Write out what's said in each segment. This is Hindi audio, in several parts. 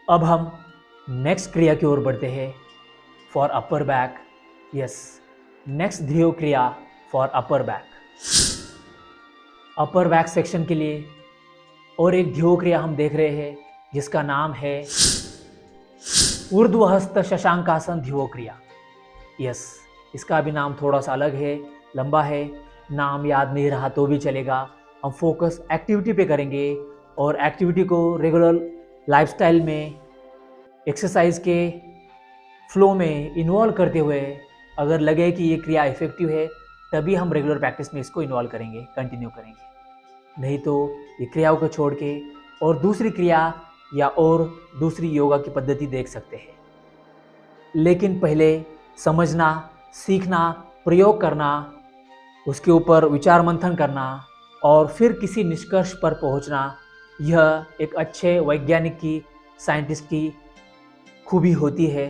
अब हम नेक्स्ट क्रिया की ओर बढ़ते हैं for upper back. Yes, next ध्रुव क्रिया for upper back. Upper back section के लिए और एक ध्रुव क्रिया हम देख रहे हैं जिसका नाम है ऊर्ध्वहस्त शशांकासन ध्रुव क्रिया। यस, इसका भी नाम थोड़ा सा अलग है, लंबा है, नाम याद नहीं रहा तो भी चलेगा। हम फोकस एक्टिविटी पे करेंगे और एक्टिविटी को रेगुलर लाइफस्टाइल में एक्सरसाइज के फ्लो में इन्वॉल्व करते हुए अगर लगे कि ये क्रिया इफेक्टिव है तभी हम रेगुलर प्रैक्टिस में इसको इन्वॉल्व करेंगे, कंटिन्यू करेंगे। नहीं तो ये क्रियाओं को छोड़ के और दूसरी क्रिया या और दूसरी योगा की पद्धति देख सकते हैं। लेकिन पहले समझना, सीखना, प्रयोग करना, उसके ऊपर विचार मंथन करना और फिर किसी निष्कर्ष पर पहुंचना, यह एक अच्छे वैज्ञानिक की, साइंटिस्ट की खूबी होती है,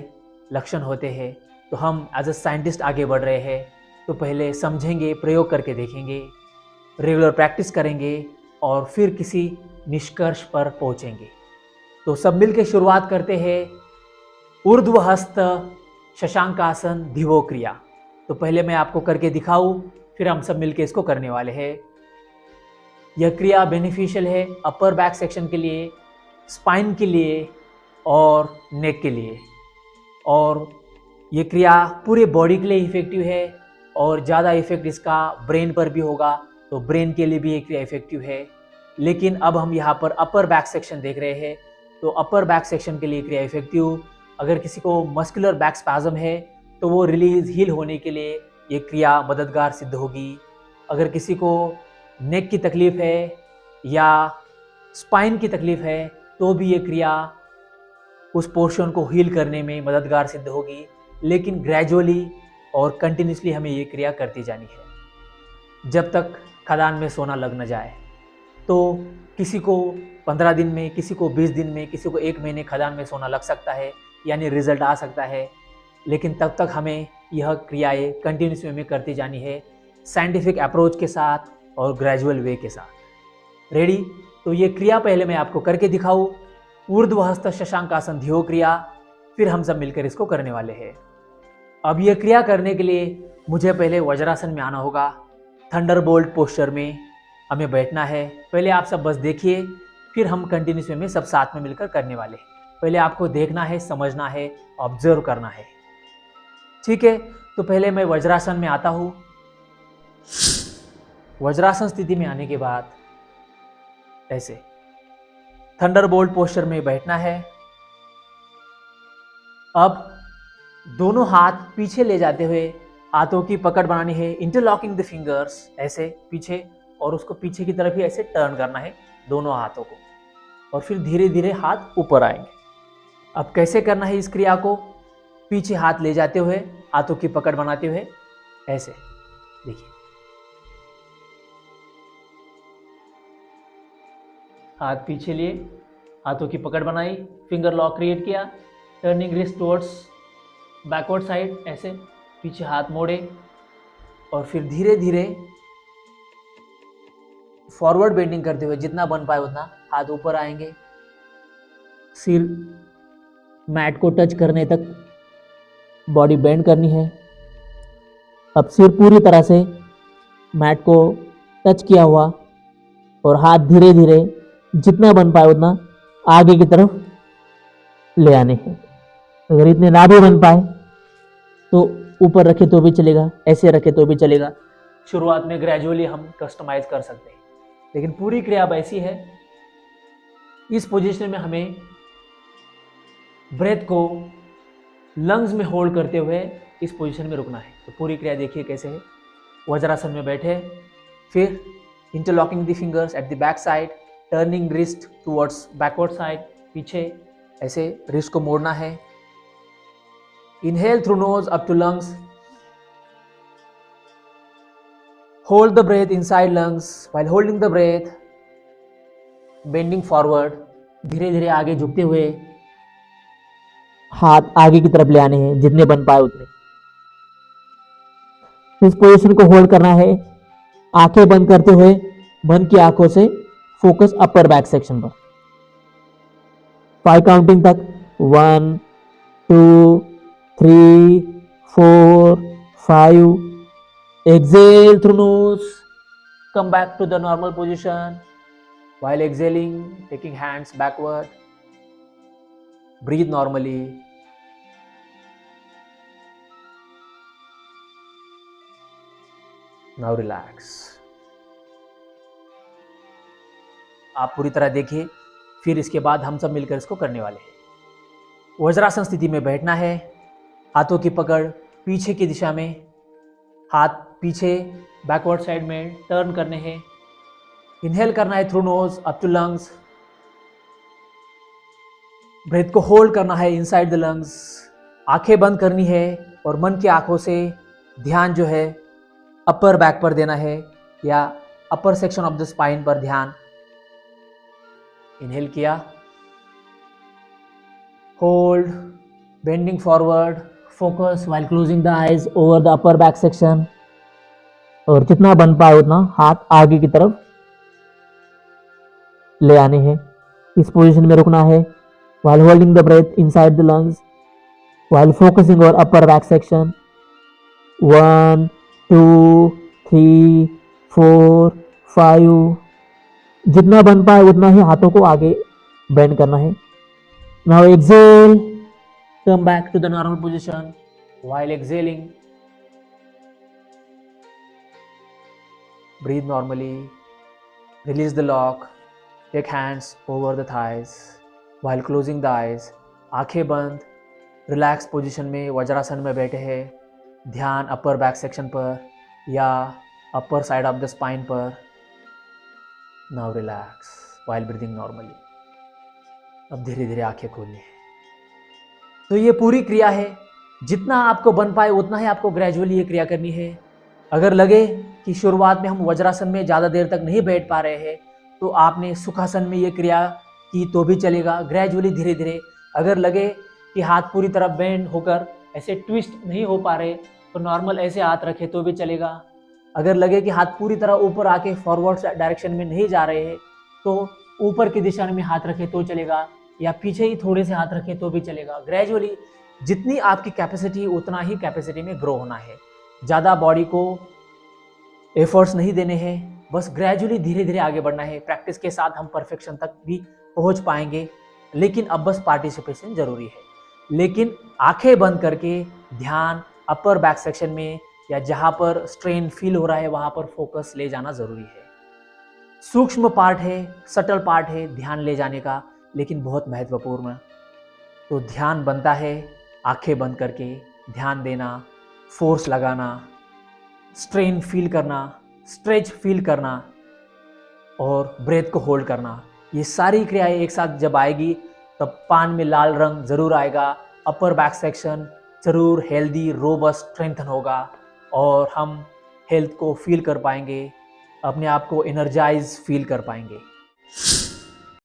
लक्षण होते हैं। तो हम एज अ साइंटिस्ट आगे बढ़ रहे हैं तो पहले समझेंगे, प्रयोग करके देखेंगे, रेगुलर प्रैक्टिस करेंगे और फिर किसी निष्कर्ष पर पहुंचेंगे। तो सब मिलकर शुरुआत करते हैं ऊर्ध्वहस्त शशांकासन ध्रुव क्रिया। तो पहले मैं आपको करके दिखाऊं, फिर हम सब मिलकर इसको करने वाले हैं। यह क्रिया बेनिफिशियल है अपर बैक सेक्शन के लिए, स्पाइन के लिए और नेक के लिए। और ये क्रिया पूरे बॉडी के लिए इफेक्टिव है और ज़्यादा इफेक्ट इसका ब्रेन पर भी होगा, तो ब्रेन के लिए भी ये क्रिया इफेक्टिव है। लेकिन अब हम यहाँ पर अपर बैक सेक्शन देख रहे हैं, तो अपर बैक सेक्शन के लिए क्रिया इफेक्टिव। अगर किसी को मस्कुलर बैक स्पैज़म है तो वो रिलीज हील होने के लिए ये क्रिया मददगार सिद्ध होगी। अगर किसी को नेक की तकलीफ है या स्पाइन की तकलीफ है तो भी ये क्रिया उस पोर्शन को हील करने में मददगार सिद्ध होगी। लेकिन ग्रेजुअली और कंटिन्यूसली हमें ये क्रिया करती जानी है जब तक खदान में सोना लग न जाए। तो किसी को 15 दिन में, किसी को 20 दिन में, किसी को 1 महीने खदान में सोना लग सकता है, यानी रिजल्ट आ सकता है। लेकिन तब तक हमें यह क्रियाएं कंटिन्यूस वे में करती जानी है, साइंटिफिक अप्रोच के साथ और ग्रेजुअल वे के साथ। रेडी? तो ये क्रिया पहले मैं आपको करके दिखाऊं, ऊर्ध्वहस्त शशांकासन ध्रुव क्रिया, फिर हम सब मिलकर इसको करने वाले हैं। अब यह क्रिया करने के लिए मुझे पहले वज्रासन में आना होगा। थंडरबोल्ट पोस्चर में हमें बैठना है। पहले आप सब बस देखिए, फिर हम कंटिन्यूस वे में सब साथ में मिलकर करने वाले हैं। पहले आपको देखना है, समझना है, ऑब्जर्व करना है। ठीक है, तो पहले मैं वज्रासन में आता हूँ। वज्रासन स्थिति में आने के बाद ऐसे थंडरबोल्ट पोस्चर में बैठना है। अब दोनों हाथ पीछे ले जाते हुए हाथों की पकड़ बनानी है, इंटरलॉकिंग द फिंगर्स, ऐसे पीछे, और उसको पीछे की तरफ ही ऐसे टर्न करना है दोनों हाथों को, और फिर धीरे धीरे हाथ ऊपर आएंगे। अब कैसे करना है इस क्रिया को? पीछे हाथ ले जाते हुए, हाथों की पकड़ बनाते हुए, ऐसे देखिए, हाथ पीछे लिए, हाथों की पकड़ बनाई, फिंगर लॉक क्रिएट किया, turning wrist towards backward side, ऐसे पीछे हाथ मोड़े और फिर धीरे धीरे फॉरवर्ड बेंडिंग करते हुए जितना बन पाए उतना हाथ ऊपर आएंगे। सिर मैट को टच करने तक बॉडी बेंड करनी है। अब सिर पूरी तरह से मैट को टच किया हुआ और हाथ धीरे धीरे जितना बन पाए उतना आगे की तरफ ले आने हैं। अगर इतने ना भी बन पाए तो ऊपर रखे तो भी चलेगा, ऐसे रखे तो भी चलेगा। शुरुआत में ग्रेजुअली हम कस्टमाइज कर सकते हैं, लेकिन पूरी क्रिया अब ऐसी है। इस पोजीशन में हमें ब्रेथ को लंग्स में होल्ड करते हुए इस पोजीशन में रुकना है। तो पूरी क्रिया देखिए कैसे है। वज्रासन में बैठे, फिर interlocking the fingers at the back side, turning wrist towards backward side, पीछे ऐसे रिस्ट को मोड़ना है। Inhale through nose up to lungs. Hold the breath inside lungs. While holding the breath, bending forward. धीरे धीरे आगे झुकते हुए हाथ आगे की तरफ ले आने हैं, जितने बन पाए उतने। इस पोजीशन को होल्ड करना है, आंखें बंद करते हुए बंद की आंखों से फोकस अपर बैक सेक्शन पर। 5 काउंटिंग तक, 1 2 3 4 5. Exhale through nose, come back to the normal position. While exhaling, taking hands backward, breathe normally. Now relax. आप पूरी तरह देखिए, फिर इसके बाद हम सब मिलकर इसको करने वाले हैं। वज्रासन स्थिति में बैठना है, हाथों की पकड़ पीछे की दिशा में, हाथ पीछे बैकवर्ड साइड में टर्न करने हैं। इनहेल करना है through nose up to lungs, breath को होल्ड करना है इनसाइड द लंग्स। आंखें बंद करनी है और मन की आंखों से ध्यान जो है अपर बैक पर देना है या अपर सेक्शन ऑफ द स्पाइन पर ध्यान। इनहेल किया, hold, bending forward, focus while closing the eyes over the upper back section. और जितना बन पाए उतना हाथ आगे की तरफ ले आने हैं। इस पोजीशन में रुकना है while holding the breath inside the lungs, while focusing on upper back section. 1 2 3 4 5. जितना बन पाए उतना ही हाथों को आगे बेंड करना है। Now exhale, come back to the normal position. While exhaling, breathe normally, release the lock, take hands over the thighs. While closing the eyes, आंखें बंद, रिलैक्स पोजीशन में वज्रासन में बैठे हैं। ध्यान अपर बैक सेक्शन पर या upper side of the spine पर। Now relax while breathing normally. अब धीरे धीरे आंखें खोलिए। तो ये पूरी क्रिया है, जितना आपको बन पाए उतना ही आपको ग्रेजुअली ये क्रिया करनी है। अगर लगे कि शुरुआत में हम वज्रासन में ज़्यादा देर तक नहीं बैठ पा रहे हैं तो आपने सुखासन में ये क्रिया की तो भी चलेगा। ग्रेजुअली धीरे धीरे अगर लगे कि हाथ पूरी तरह बेंड होकर ऐसे ट्विस्ट नहीं हो पा रहे तो नॉर्मल ऐसे हाथ रखे तो भी चलेगा। अगर लगे कि हाथ पूरी तरह ऊपर आके फॉरवर्ड डायरेक्शन में नहीं जा रहे हैं तो ऊपर की दिशा में हाथ रखे तो चलेगा या पीछे ही थोड़े से हाथ रखे तो भी चलेगा। ग्रेजुअली जितनी आपकी कैपेसिटी उतना ही कैपेसिटी में ग्रो होना है। ज़्यादा बॉडी को एफर्ट्स नहीं देने हैं, बस ग्रेजुअली धीरे धीरे आगे बढ़ना है। प्रैक्टिस के साथ हम परफेक्शन तक भी पहुंच पाएंगे, लेकिन अब बस पार्टिसिपेशन जरूरी है। लेकिन आंखें बंद करके ध्यान अपर बैक सेक्शन में या जहां पर स्ट्रेन फील हो रहा है वहां पर फोकस ले जाना जरूरी है। सूक्ष्म पार्ट है, सटल पार्ट है ध्यान ले जाने का, लेकिन बहुत महत्वपूर्ण। तो ध्यान बनता है आंखें बंद करके ध्यान देना, फोर्स लगाना, स्ट्रेन फील करना, स्ट्रेच फील करना और ब्रेथ को होल्ड करना। ये सारी क्रियाएं एक साथ जब आएगी तब पान में लाल रंग जरूर आएगा, अपर बैक सेक्शन जरूर हेल्दी रोबस्ट स्ट्रेंथन होगा और हम हेल्थ को फील कर पाएंगे, अपने आप को एनर्जाइज फील कर पाएंगे।